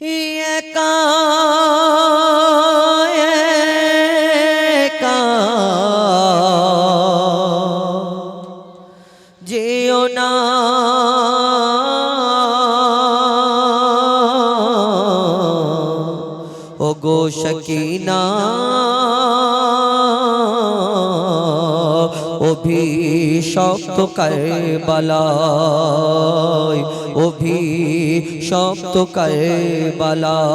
একা একা যেও না ওগো সকিনা অভিশপ্ত কারবালায় অভিশপ্ত কারবালায়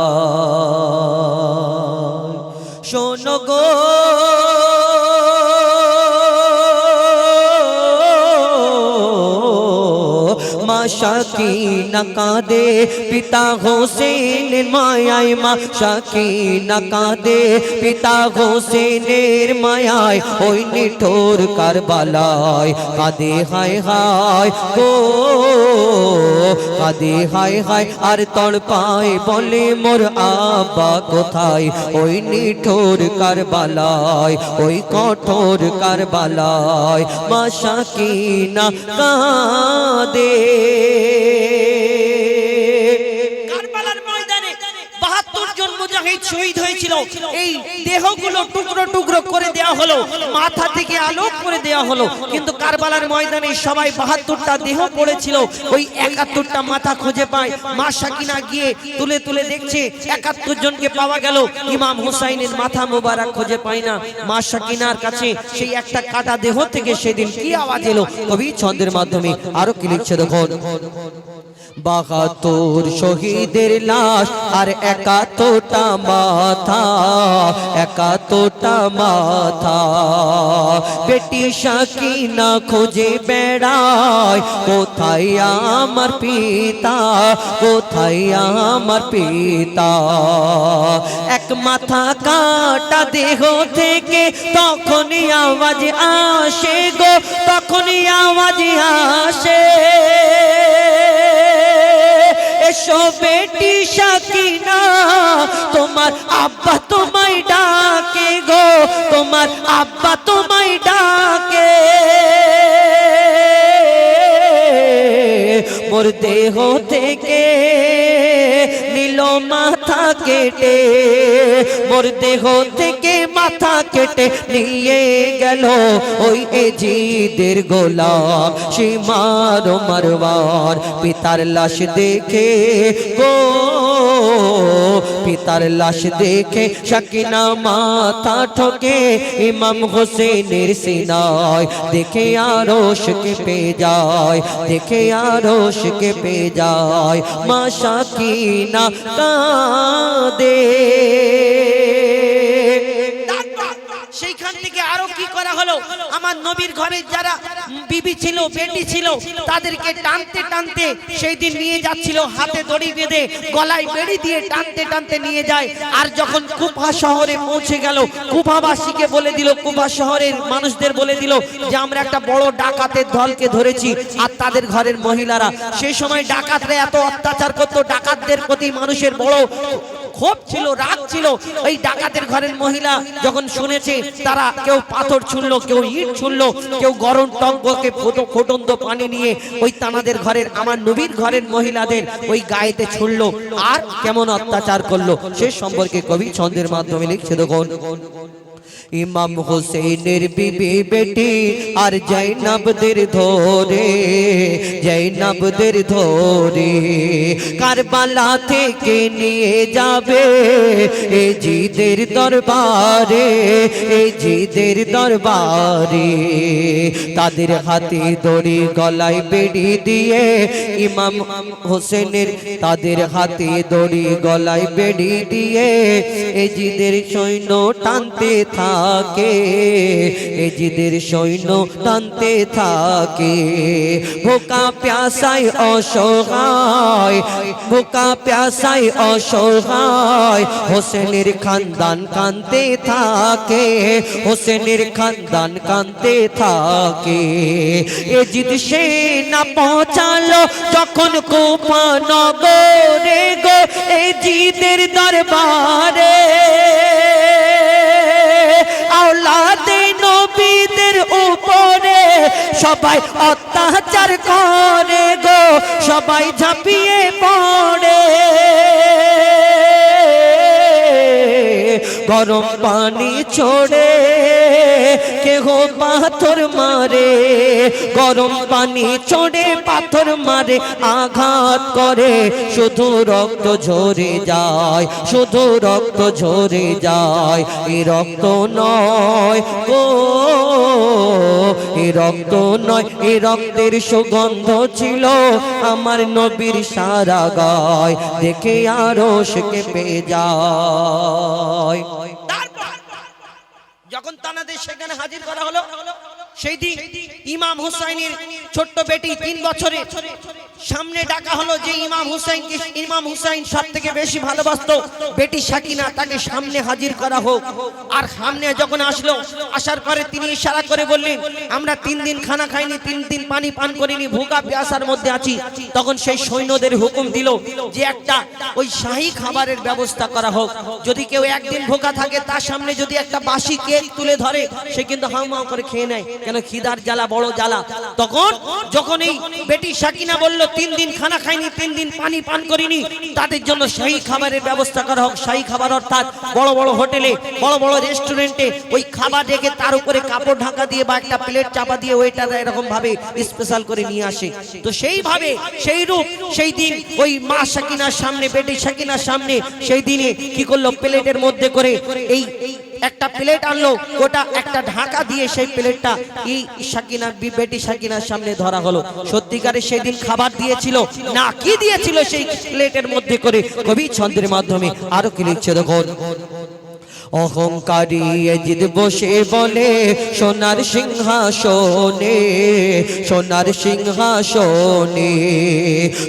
শোনো গো মা শাকিনা কাঁদে পিতা হোসেনের মায়ায় মা শাকিনা কাঁদে পিতা হোসেনের মায়ায় ওই নিঠোর কারবালায় কাঁদে হায় হায় গো কাঁদে হায় হায় আর তড়পায় বলে মোর আব্বা কোথায় ওই নিঠোর কারবালায় ওই কঠোর কারবালায় মা শাকিনা কাঁদে কারবালার ময়দানে ৭২ জন মুজাহিদ শহীদ হয়েছিল। এই দেহগুলো টুকরো টুকরো করে দেওয়া হলো, মাথা থেকে আলোক করে দেওয়া হলো, কিন্তু কারবালার ময়দানে সবাই ৭২টা দেহ পড়েছিল, ওই ৭১টা মাথা খুঁজে পায়। মা শাকিনা গিয়ে তুলে তুলে দেখছে ৭১ জনকে পাওয়া গেল, ইমাম হুসাইনের মাথা মোবারক খুঁজে পায় না। মা শাকিনার কাছে সেই একটা কাটা দেহ থেকে সেদিন কি আওয়াজ এলো, কবি ছন্দের মাধ্যমে আরো কি লিখছে দেখুন। ৭২ শহীদের লাশ আর ৭১টা মাথা, ৭১টা মাথা বেটি শাকিনা খুঁজে বেড়ায় কোথায় আমার পিতা, কোথায় আমার পিতা। এক মাথা কাটা দেহ থেকে তখনই আওয়াজ আসে গো, তখনই আওয়াজ আসে এসো বেটি শাকিনা তোমার আব্বা তোমায় ডাকে গো, তোমার আব্বা তোমায় ডাকে। মোর দেহ থেকে নিল মাথা কেটে, মোর দেহ থেকে মাথা কেটে নিয়ে গেল ওই এজিদের গোলাম সীমার মারওয়ার। পিতার লাশ দেখে গো, পিতার লাশ দেখে শাকিনা মাথা ঠকে ইমাম হোসেনের সিনায়, দেখে আরশ কেঁপে যায়, দেখে আরশ কেঁপে যায়। মা শাকিনা কাঁদে। সেইখান থেকে আরো কি করা হলো, আমার নবীর ঘরে যারা বিবি ছিল, বেটি ছিল, তাদেরকে টানতে টানতে সেই দিন নিয়ে যাচ্ছিল, হাতে দড়ি বেঁধে গলায় বেড়ি দিয়ে টানতে টানতে নিয়ে যায়। আর যখন কুফা শহরে পৌঁছে গেল, কুফাবাসীকে বলে দিল, কুফা শহরের মানুষদের বলে দিল যে আমরা একটা বড় ডাকাতের দলকে ধরেছি। আর তাদের ঘরের মহিলারা, সেই সময় ডাকাতরা এত অত্যাচার করতো, ডাকাতদের প্রতি মানুষের বড় ক্ষোভ ছিল, রাগ ছিল। ওই ডাকাতের ঘরের মহিলা যখন শুনেছে, তারা কেউ পাথর ছুঁড়লো, কেউ ইট ছুঁড়লো, কেউ গরম টঙ্ককে ফুটন্ত পানি নিয়ে ওই তানাদের ঘরের, আমার নবীর ঘরের মহিলাদের ওই গায়েতে ছুঁড়লো আর কেমন অত্যাচার করলো সে সম্পর্কে কবি ছন্দের মাধ্যমে লিখছে দেখুন। ইমাম হোসেনের বিবি বেটি আর জৈনবদের ধরে, জৈনবদের ধরে কারবালা থেকে নিয়ে যাবে এজিদের দরবারে, এজিদের দরবারে। তাদের হাতে দড়ি গলায় বেড়ি দিয়ে ইমাম হোসেনের, তাদের হাতে দড়ি গলায় বেড়ি দিয়ে এজিদের সৈন্য টানতে থাকে, এজিদের সৈন্য টানতে থাকে। ভোকা প্যাসায় অসহায়, ভোকা প্যাসায় অসহায় হোসেনের খানদান কাঁদতে থাকে, হোসেনের খানদান কাঁদতে থাকে। এজিদ সেনা পৌঁছালো যখন কুফা নগরে গো, এজিদের দরবারে। আওলাদে নবীদের উপরে সবাই অত্যাচার করে গো, সবাই ঝাঁপিয়ে পড়ে। গরম পানি ছোড়ে কেহ পাথর মারে, গরম পানি ছোড়ে পাথর মারে, আঘাত করে শুধু রক্ত ঝরে যায়, শুধু রক্ত ঝরে যায়। এই রক্ত নয় গো, এই রক্ত নয়, এই রক্তের সুগন্ধ ছিল আমার নবীর সারা গায়, দেখে আরশ কেঁপে যায়। যখন তানাদের সেখানে হাজির করা হলো, সেই দিন ইমাম হুসাইনের ছোট্ট বেটি 3 বছরে সামনে ডাকা হলো, যে ইমাম হুসাইনকে ইমাম হুসাইন সব থেকে বেশি ভালোবাসতো, বেটি সাকিনা, তাকে সামনে হাজির করা হোক। আর সামনে যখন আসলো, আসার পরে তিনি ইশারা করে বললেন, আমরা 3 দিন খানা খাইনি, 3 দিন পানি পান করিনি, ভুকা প্যাসার মধ্যে আছি। তখন সেই সৈন্যদের হুকুম দিল যে একটা ওই শাহী খাবারের ব্যবস্থা করা হোক। যদি কেউ একদিন ভোকা থাকে, তার সামনে যদি একটা বাসি কেক তুলে ধরে, সে কিন্তু হাউমাউ করে খেয়ে নেয়, কেন খিদার জ্বালা বড় জ্বালা। তখন যখন এই বেটি সাকিনা বলল 3 দিন খানা খাইনি, 3 দিন পানি পান করিনি, তাদের জন্য শাহী খাবারের ব্যবস্থা করা হোক। শাহী খাবার অর্থাৎ বড় বড় হোটেলে, বড় বড় রেস্টুরেন্টে ওই খাবার রেখে তার উপরে কাপড় ঢাকা দিয়ে বা একটা প্লেট চাপা দিয়ে ওইটারা এরকম ভাবে স্পেশাল করে নিয়ে আসে। তো সেইভাবে সেই রূপ সেই দিন ওই মা সাকিনার সামনে, বেটি সাকিনার সামনে সেই দিনে কি করলো, প্লেটের মধ্যে করে এই একটা প্লেট আনলো, ওটা একটা ঢাকা দিয়ে সেই প্লেটটা এই সাকিনার বেটি সাকিনার সামনে ধরা হলো। সত্যিকারে সেই দিন খাবার দিয়েছিল না, কি দিয়েছিল সেই প্লেটের মধ্যে করে? কবি ছন্দের মাধ্যমে আরো কি লিখছে দেখুন। অহংকারী এজিদ বসে বলে সোনার সিংহাসনে, সোনার সিংহাসনে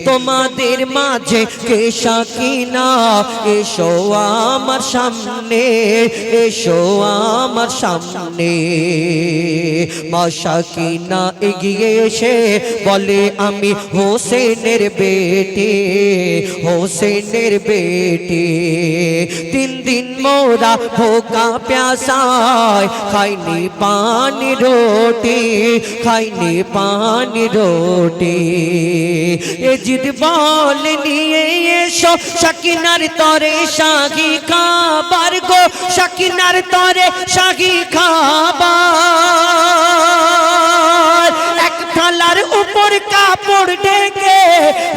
তোমাদের মাঝে কে সাকিনা, এসো আমার সামনে, এসো আমার সামনে। মা সাকিনা এগিয়ে এসে বলে, আমি হোসেনের বেটি, হোসেনের বেটি। 3 দিন মোরা ভোকা প্যাসায় খাইনি পানি রুটি, খাইনি পানি রুটি। এজিদ বল নিয়ে এসো সাকিনার তরে শাহী খাবার গো, সাকিনার তরে শাহী খাবার। এক থালার উপর কাপড় ঢেকে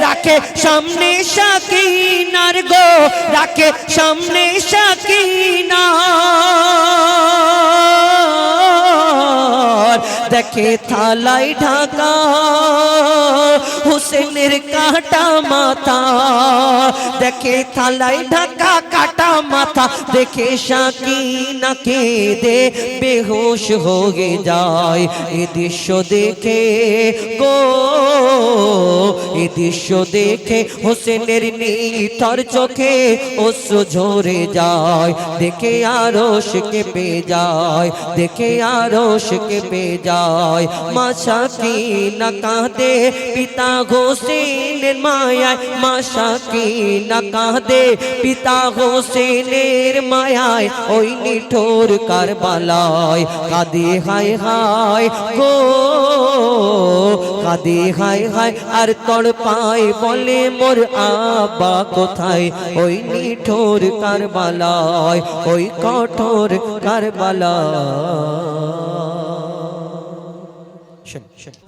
রাখে সামনে সাকিনার গো, রাখে সামনে সাকিনা। দেখে থালায় ঢাকা হোসেনের কাটা মাথা, দেখে থালায় ঢাকা কাটা মাথা, দেখে সাকিনা কেঁদে বেহুশ হয়ে যায়। এ দৃশ্য দেখে গো, এ দৃশ্য দেখে হোসেনের নিথর চোখে অশ্রু ঝরে যায়, দেখে আরশ কেঁপে যায়, দেখে আরশ কেঁপে যায়। মা সাকিনা কাঁদে পিতা হোসেনের মায়ায়, মা সাকিনা কাঁদে পিতা হোসেনের মায়ায়, ওই নিঠোর কারবালায় কাঁদে হায় হায় গো, কাঁদে হায় হায় আর তড়পায় বলে মোর আব্বা কোথায়, ওই নিঠোর কারবালায়, ওই কঠোর কারবালায়।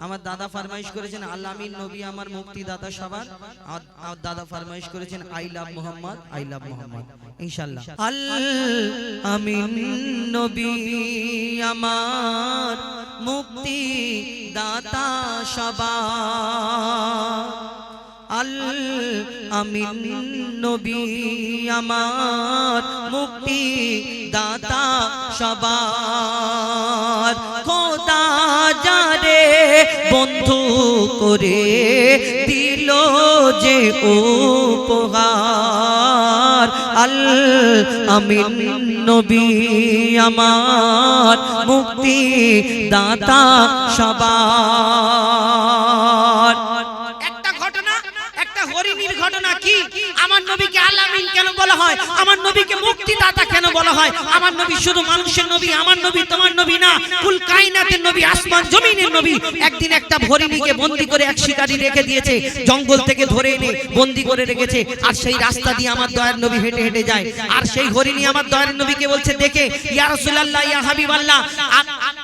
আমার দাদা ফরমাইশ করেছেন আল্লাহ আমিন নবী আমার মুক্তিদাতা সবার। আর দাদা ফরমাইশ করেছেন I love Mohammad, I love Mohammad ইনশাআল্লাহ। আল্লাহ আমিন নবী আমার মুক্তিদাতা সবার। আল্লাহ আমিন নবী আমার মুক্তিদাতা সবার। খোদা যারে বন্ধু করে দিল যে উপহার, আল্লাহ আমিন নবী আমার মুক্তিদাতা সবার। একটা ঘটনা, একটা হরিণীর ঘটনা। কি আমার নবীকে আলামিন কেন বলা হয়, আমার নবীকে মুক্তিদাতা কেন বলা হয়? আমার নবী শুধু মানুষের নবী, আমার নবী তোমার নবী না, কুল কায়নাতের নবী, আসমান জমিনের নবী। একদিন একটা হরিণীকে বন্দী করে এক শিকারী রেখে দিয়েছে, জঙ্গল থেকে ধরে এনে বন্দী করে রেখেছে। আর সেই রাস্তা দিয়ে আমার দয়ার নবী হেঁটে হেঁটে যায়, আর সেই হরিণী আমার দয়ার নবীকে বলছে দেখে, ইয়া রাসূলুল্লাহ, ইয়া হাবিবাল্লাহ,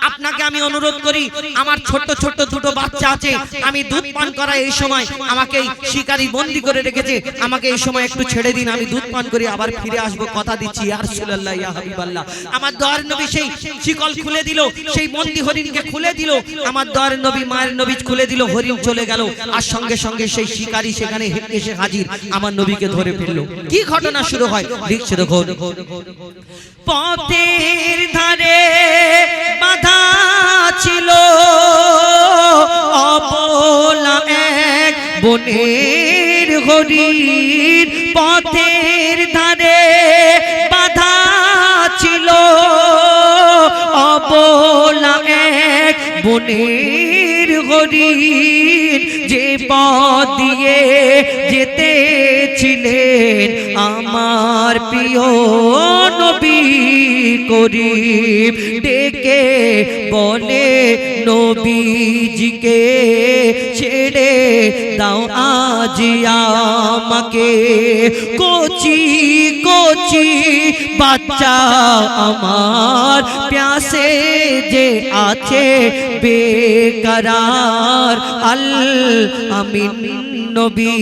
আপনাকে আমি অনুরোধ করি, আমার ছোট ছোট দুটো বাচ্চা আছে, আমি দুধ পান করাই, এই সময় আমাকে শিকারী বন্দী করে রেখেছে, আমাকে এই সময় একটু ছেড়ে দিন, আমি দুধ পান করি, আবার ফিরে আসবো, কথা দিচ্ছি। ইয়া রাসূলুল্লাহ, ইয়া হাবিবাল্লাহ, আমার দয়ার নবী সেই শিকল খুলে দিল, সেই বন্দী হরিণকে খুলে দিল, আমার দয়ার নবী মায়ের নবী খুলে দিল, হরিণ চলে গেল। আর সঙ্গে সঙ্গে সেই শিকারী সেখানে এসে হাজির, আমার নবীকে ধরে ফেললো। কি ঘটনা শুরু হয় লিখছে দেখো। পথের ধারে বাধা ছিল অবলা এক বনের হরিণ, পথের ধারে বাধা ছিল অবলা এক বনের হরিণ, যে পথ দিয়ে যেতেছিলেন আমার প্রিয় নবী করিম, ডেকে বলে নবীজিকে ছেড়ে দাও আজ আমাকে, কচি কচি বাচ্চা আমার প্যাসে যে আছে বেকরার, আল আমিন নবী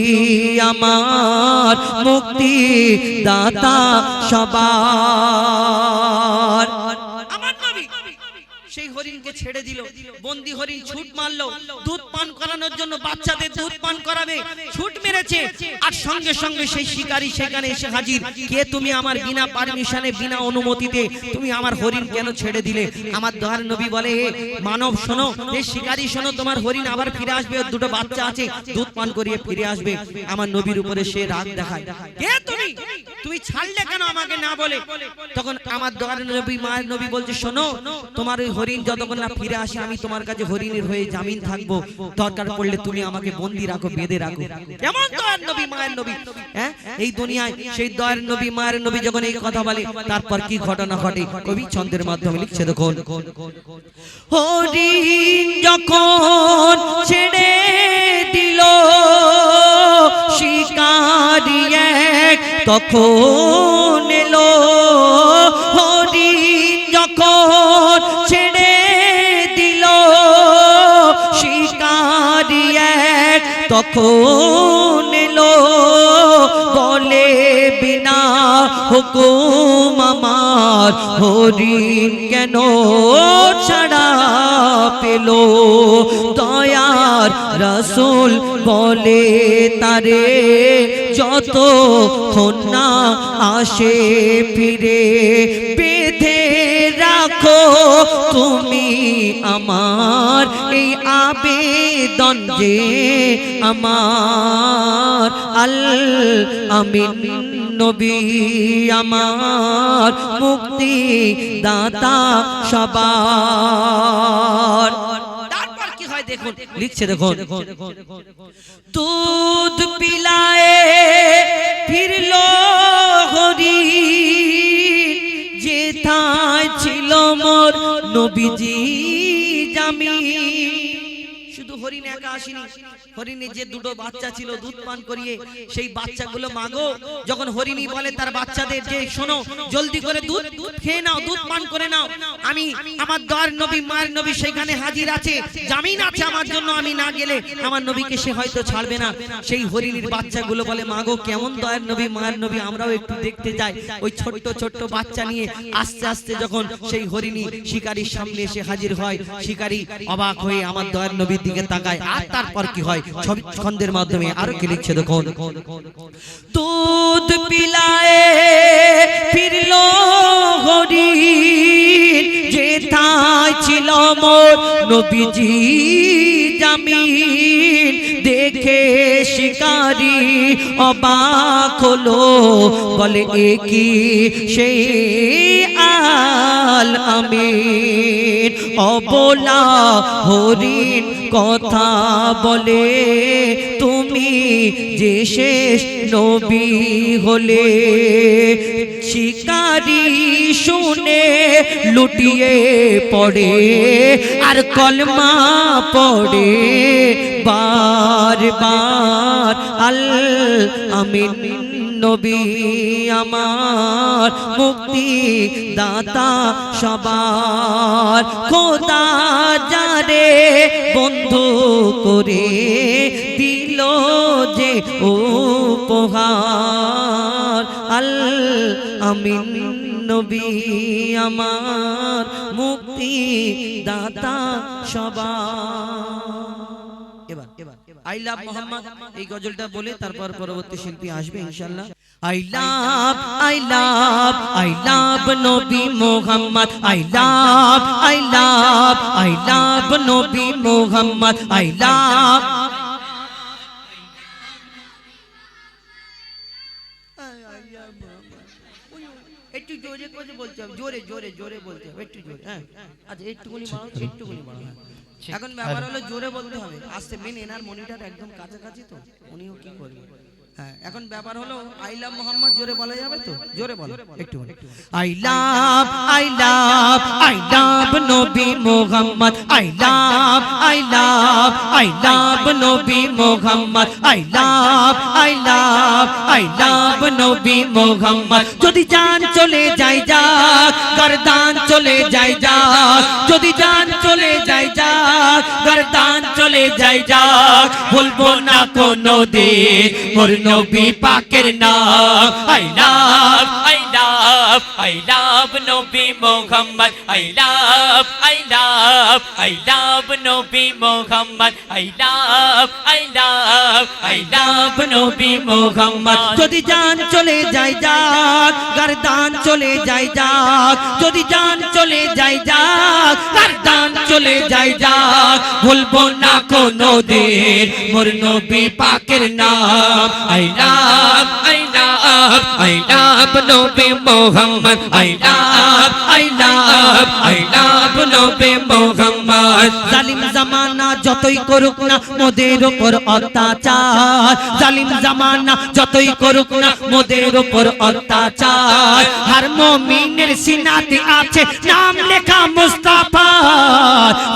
আমার মুক্তি দাতা সবার। আমার নবী সেই হরিণকে ছেড়ে দিল, বন্দী হরিণ ছুট মারলো, দুধ পান করানোর জন্য বাচ্চাদের দুধ পান করাবে, ছুট মেরেছে। আর সঙ্গে সঙ্গে সেই শিকারী সেখানে এসে হাজির, কে তুমি? আমার বিনা পারমিশনে, বিনা অনুমতিতে তুমি আমার হরিণ কেন ছেড়ে দিলে? আমার দয়ার নবী বলে, হে মানব শোনো, হে শিকারী শোনো, তোমার হরিণ আবার ফিরে আসবে, ওর দুটো বাচ্চা আছে, দুধ পান করিয়ে ফিরে আসবে। আমার নবীর উপরে সে রাগ দেখায়, কে তুমি? তুমি ছাড়লে কেন আমাকে না বলে? তখন আমার দয়ার নবী মায়ের নবী বলছে, শোনো, তোমার ওই হরিণ যতক্ষণ না ফিরে আসে আমি তোমার কাছে হরিণের হয়ে জামিন থাকবো, দরকার পড়লে তুমি আমাকে বন্দী রাখো, বেঁধে রাখো। কেমন দয়ার নবী মায়ের নবী, হ্যাঁ? এই দুনিয়ায় সেই দয়ার নবী মায়ের নবী যখন এই কথা বলে, তারপর কি ঘটনা ঘটে কবি ছন্দের মাধ্যমে লিখছে দেখুন। হরিণ যখন ছেড়ে দিল শিকারী এক তখন এলো, হরিণ যখন ছেড়ে দিল শিকারী এক তখন এলো, বলে বিনা হুকুম আমার হরিণ কেন ছাড়া পেল? দয়ার রাসূল বলে তারে, যতক্ষণ না আসে ফিরে বেঁধে রাখো তুমি আমার এই আবেদন যে আমার, আল আমিন নবী আমার মুক্তি দাতা সবার। তারপর কি হয় দেখুন, লিখছে দেখুন। দুধ পিলায়ে ফিরলো হরিণ, যেথায় ছিল মোর নবীজি জামিন। শুধু হরিণ একা আসেনি, হরিণের যে দুটো বাচ্চা ছিল দুধ পান করিয়ে, সেই বাচ্চাগুলো মাগো, যখন হরিণী বলে তার বাচ্চাদের যে শোনো, জলদি করে দুধ খেয়ে নাও, দুধ পান করে নাও, আমি আমার দয়ার নবী মায়ের নবী সেখানে হাজির আছে, জামিন আছে আমার জন্য, আমি না গেলে আমার নবীকে সে হয়তো ছাড়বে না। সেই হরিণীর বাচ্চাগুলো বলে, মাগো কেমন দয়ার নবী মায়ের নবী, আমরাও একটু দেখতে যাই। ওই ছোট্ট ছোট্ট বাচ্চা নিয়ে আস্তে আস্তে যখন সেই হরিণী শিকারীর সামনে এসে হাজির হয়, শিকারী অবাক হয়ে আমার দয়ার নবীর দিকে তাকায়। আর তারপর কি হয় ছবি ছন্দের মাধ্যমে আরো কি লিখছে দেখুন। দুধ পিলায়ে ফিরলো হরিণ, যেথায় ছিল মোর নবীজি জামিন। দেখে শিকারী অবাক হলো, বলে এ কি সেই আল আমিন অবলা হরিণ কথা বলে তুমি যে শেষ নবী হলে শিকারি শুনে লুটিয়ে পড়ে আর কলমা পড়ে বার বার আল আমিন নবী আমার মুক্তি দাতা সবার খোদা যারে বন্ধু করে দিল যে উপহার আল আমিন নবী আমার মুক্তি দাতা সবার এবার আই লাভ মোহাম্মদ এই গজলটা বলে তারপর পরবর্তী শিল্পী আসবে ইনশাআল্লাহ আই লাভ নবী মোহাম্মদ আই লাভ নবী মোহাম্মদ আই লাভ একটু জোরে করে বলতে হবে জোরে জোরে জোরে বলতে হবে একটু জোরে হ্যাঁ আচ্ছা একটুখানি বাড়াও একটুখানি বাড়াও এখন ব্যাপার হলো জোরে বলতে হবে আস্তে মেন এনার মনিটর একদম কাছাকাছি তো উনিও কি করবে হ্যাঁ এখন ব্যাপার হলো আই লাভ মোহাম্মদ জোরে বলা যাবে তো জোরে বলো একটু আই লাভ নবী মোহাম্মদ আই লাভ নবী মোহাম্মদ আই লাভ নবী মোহাম্মদ যদি জান চলে যায় যাক গর্দান চলে যায় যাক যদি জান চলে যায় যাক গর্দান চলে যায় যাক বলবো না কোনো দিন মোর নবী পাকের নাম আই লাভ নবী মোহাম্মদ আই লাভ নবী মোহাম্মদ আই লাভ নবী মোহাম্মদ যদি জান চলে যায় যাক গর্দান চলে যায় যাক যদি জান চলে যায় যাক গর্দান চলে যায় যাক ভুলবো না কোনো দিন মোর নবী পাকের নাম আই লাভ নবী মোহাম্মদ আই লাভ নবী মোহাম্মদ জালিম জামানা যতই করুক না মোদের উপর অত্যাচার জালিম জামানা যতই করুক না মোদের উপর অত্যাচার হর মুমিনের সিনাতে আছে নাম লেখা মুস্তাফা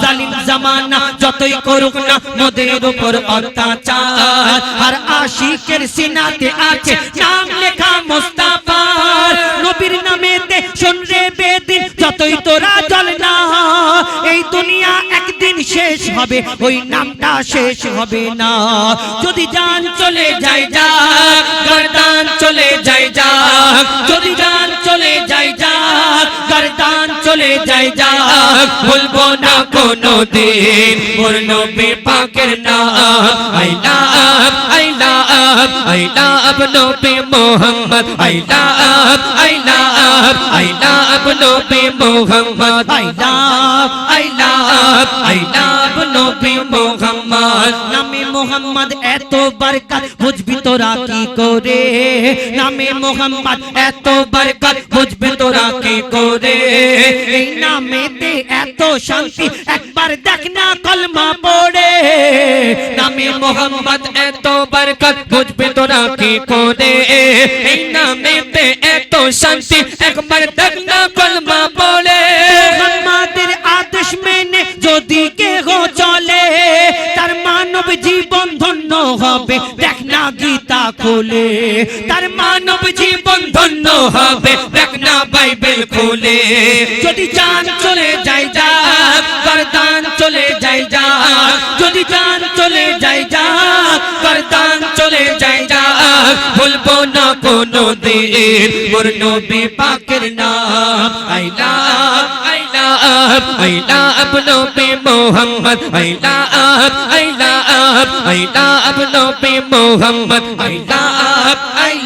জালিম জামানা যতই করুক না মোদের উপর অত্যাচার হর আশিকের সিনাতে আছে নাম লেখা মুস্তাফা নবীর নামেতে শুনরে বেদিন যতই তোরা জ্বল না এই দুনিয়া একদিন শেষ হবে ওই নামটা শেষ হবে না যদি জান চলে যায় যাক গর্দান চলে যায় যাক যদি জান চলে যায় যাক গর্দান চলে যায় যাক ভুলবো না কোনো দিন মোর নবী পাকের নাম আই লাভ নবী মোহাম্মদ আই লাভ নবী মোহাম্মদ আই লাভ নবী মোহাম্মদ নামে মোহাম্মদ এত বরকত বুঝবি তোরা কি করে নামে মোহাম্মদ এত বরকত বুঝবি তোরা কি করে এই নামেতে এত শান্তি একবার দেখ না কলমা পড়ে নামে মোহাম্মদ এত বরকত বুঝবি তোরা কি করে এই নামেতে এত শান্তি একবার দেখ না কলমা পড়ে মোহাম্মদের আদেশ মেনে যদি কেহ চলে তার মানব জীবন ধন্য হবে দেখ না গীতা খুলে তার মানব জীবন ধন্য হবে দেখ না বাইবেল খুলে যদি জান চলে যায় যাক গর্দান চলে যায় যাক যদি জান চলে যায় যাক গর্দান চলে যায় যাক ভুলবো না কোনো দিন মোর নবী পাকের নাম আই লাভ নবী মোহাম্মদ আই লাভ নবী মোহাম্মদ আই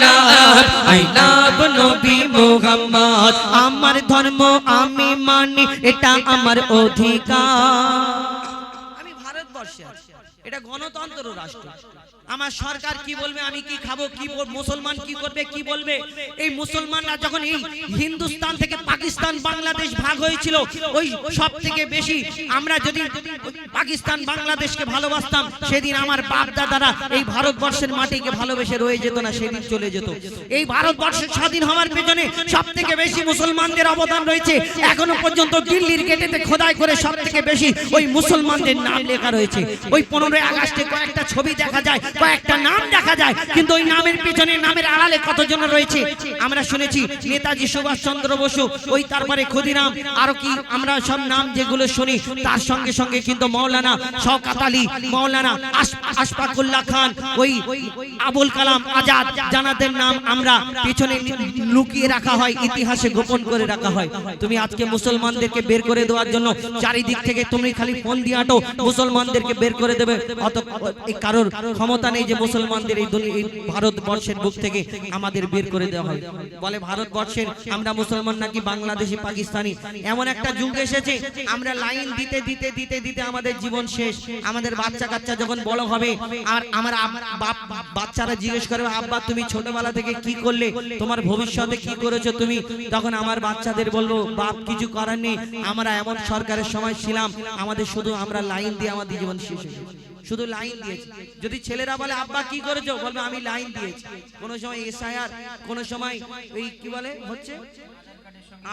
লাভ নবী মোহাম্মদ আমার ধর্ম আমি মানি এটা আমার অধিকার আমি ভারতবর্ষে আছি এটা গণতন্ত্র রাষ্ট্র আমার সরকার কি বলবে, আমি কি খাবো, কি মুসলমান কি করবে, কি বলবে। এই মুসলমানরা যখন এই হিন্দুস্তান থেকে পাকিস্তান বাংলাদেশ ভাগ হয়েছিল, ওই সব থেকে বেশি আমরা যদি পাকিস্তান বাংলাদেশকে ভালোবাসতাম, সেদিন আমার বাপ দাদারা এই ভারতবর্ষের মাটিকে ভালোবেসে রয়ে যেত না, সেদিন চলে যেত। এই ভারতবর্ষের স্বাধীন হওয়ার পেছনে সব থেকে বেশি মুসলমানদের অবদান রয়েছে। এখনো পর্যন্ত দিল্লির গেটেতে খোদাই করে সব থেকে বেশি ওই মুসলমানদের নাম লেখা রয়েছে। ওই 15 আগস্টে কয়েকটা ছবি দেখা যায়, কয়েকটা নাম দেখা যায়, কিন্তু ওই নামের পিছনে, নামের আড়ালে কতজন রয়েছে আমরা শুনেছি। নেতাজি সুভাষচন্দ্র বসু, ওই তারপরে ক্ষুদিরাম, আরো কি আমরা সব নাম যেগুলো শুনি, তার সঙ্গে সঙ্গে কিন্তু মৌলানা শওকত আলী, মৌলানা আশফাকুল্লাহ খান, ওই আবুল কালাম আজাদ জানাদের নাম আমরা পিছনে লুকিয়ে রাখা হয়, ইতিহাসে গোপন করে রাখা হয়। তুমি আজকে মুসলমানদেরকে বের করে দেওয়ার জন্য চারিদিক থেকে তুমি খালি ফোন দিয়ে আটো, মুসলমানদেরকে বের করে দেবে, অত কারোর ক্ষমতা নেই যে মুসলমানদের এই ভারতবর্ষের বুক থেকে আমাদের বের করে দেওয়া হয়। বলে ভারতবর্ষের আমরা মুসলমান নাকি বাংলাদেশি, পাকিস্তানি। এমন একটা যুগ এসেছে আমরা লাইন দিতে দিতে দিতে দিতে আমাদের জীবন শেষ। আমাদের বাচ্চা কাচ্চা যখন বড় হবে, আর আমার বাচ্চারা জিজ্ঞেস করবে, আব্বা তুমি ছোটবেলা থেকে কি করলে, তোমার ভবিষ্যতে কি করেছো তুমি, তখন আমার বাচ্চাদের বলবো, বাপ কিছু করার নেই, আমরা এমন সরকারের সময় ছিলাম, আমাদের শুধু আমরা লাইন দিয়ে আমাদের জীবন শেষ হয়ে গেছে, শুধু লাইন দিয়েছি। যদি ছেলেরা বলে আব্বা কি করেছো, বলবে আমি লাইন দিয়েছি। কোন সময় এসআইআর, কোন সময় ওই কি বলে হচ্ছে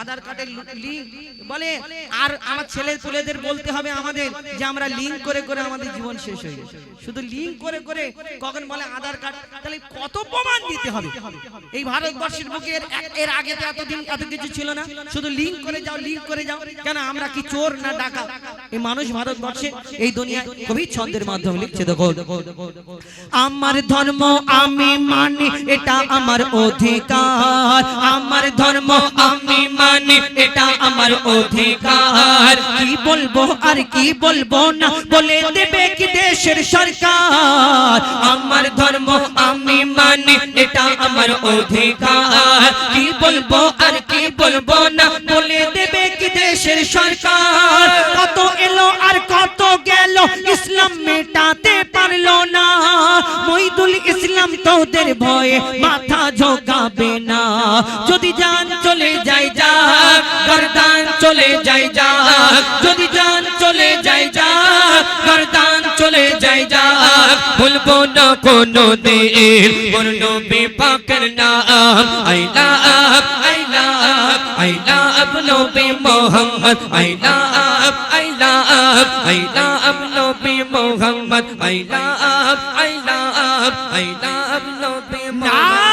আধার কার্ডের লিঙ্ক বলে, আর আমার ছেলে পুলেদের বলতে হবে আমাদের যে আমরা লিঙ্ক করে করে আমাদের জীবন শেষ হয়ে গেছে, শুধু লিঙ্ক করে করে। কখন বলে আধার কার্ড, তাহলে কত প্রমাণ দিতে হবে। এই ভারতবর্ষের বুকে এর আগে তো এতদিন এত কিছু ছিল না, শুধু লিঙ্ক করে যাও, লিঙ্ক করে যাও। কেন আমরা কি চোর না ডাকাত? এই মানুষ ভারতবর্ষে এই দুনিয়ায় কবি ছন্দের মাধ্যমে লিখছে, দেখো আমার ধর্ম আমি মানি, এটা আমার অধিকার, আমার ধর্ম আমি মানি, এটা আমার অধিকার। কি বলবো আর কি বলবো না, বলে দেবে কি দেশের সরকার। আমার ধর্ম আমি মানি, এটা আমার অধিকার। কি বলবো আর কি বলবো না, বলে দেবে কি দেশের সরকার। কত এলো আর কত গেল, ইসলাম মেটাতে পারলো না। মইদুল ইসলাম তোদের ভয়ে মাথা ঝোঁকাবে না। যদি জান চলে যায় যাক, গর্দান চলে যায় যাক, যদি জান চলে যায় যাক, গর্দান চলে যায় যাক। বলবো না কোনো দিন মোর নবী পাকের নাম, I love I love I love নবী Muhammad, I love I love I love নবী Muhammad, I love I love I love নবী মুহাম্মদ।